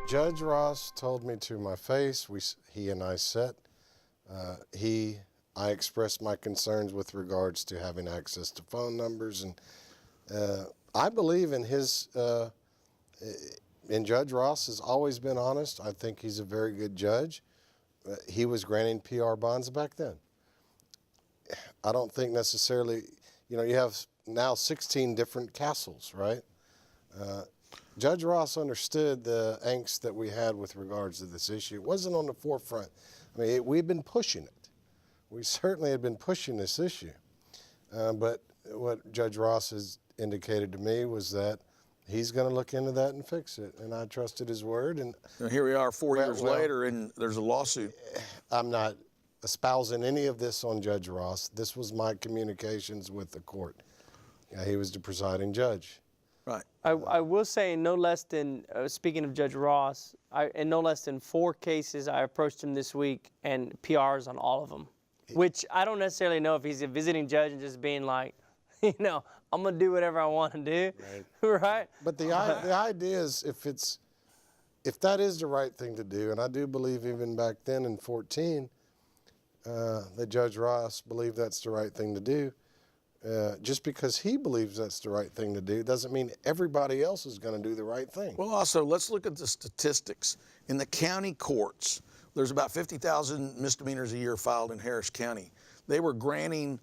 Judge Ross told me to my face. He and I sat. I expressed my concerns with regards to having access to phone numbers, and I believe in his. And Judge Ross has always been honest. I think he's a very good judge. He was granting PR bonds back then. I don't think necessarily, you know, you have now 16 different castles, right? Judge Ross understood the angst that we had with regards to this issue. It wasn't on the forefront. I mean, we've been pushing it. We certainly had been pushing this issue. But what Judge Ross has indicated to me was that he's going to look into that and fix it, and I trusted his word. And here we are 4 years later, and there's a lawsuit. I'm not espousing any of this on Judge Ross. This was my communications with the court. He was the presiding judge. Right. I will say, no less than, speaking of Judge Ross, in no less than 4 cases, I approached him this week, and PRs on all of them, which I don't necessarily know if he's a visiting judge and just being like, you know, I'm going to do whatever I want to do, right? But the idea is if that is the right thing to do, and I do believe even back then in 14 that Judge Ross believed that's the right thing to do, just because he believes that's the right thing to do doesn't mean everybody else is going to do the right thing. Well, also, let's look at the statistics. In the county courts, there's about 50,000 misdemeanors a year filed in Harris County. They were granting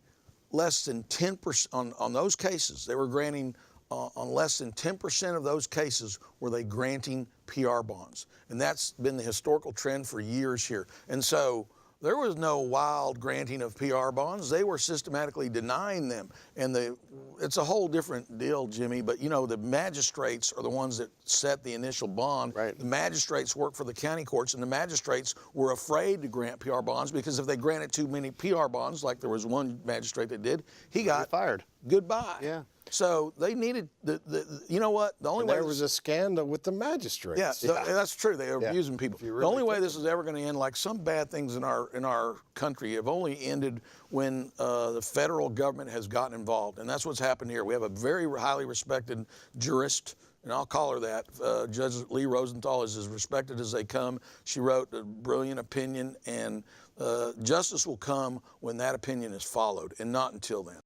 less than 10% on those cases. They were granting on less than 10% of those cases were they granting PR bonds. And that's been the historical trend for years here. And so there was no wild granting of PR bonds. They were systematically denying them. And it's a whole different deal, Jimmy, but you know, the magistrates are the ones that set the initial bond. Right. The magistrates work for the county courts, and the magistrates were afraid to grant PR bonds because if they granted too many PR bonds, like there was one magistrate that did, he got fired. Goodbye. Yeah. So they needed you know what? The only way there was a scandal with the magistrates. Yeah, that's true. They are abusing people. Really the only way this is ever going to end, like some bad things in our country, have only ended when the federal government has gotten involved, and that's what's happened here. We have a very highly respected jurist, and I'll call her that. Judge Lee Rosenthal is as respected as they come. She wrote a brilliant opinion, and justice will come when that opinion is followed, and not until then.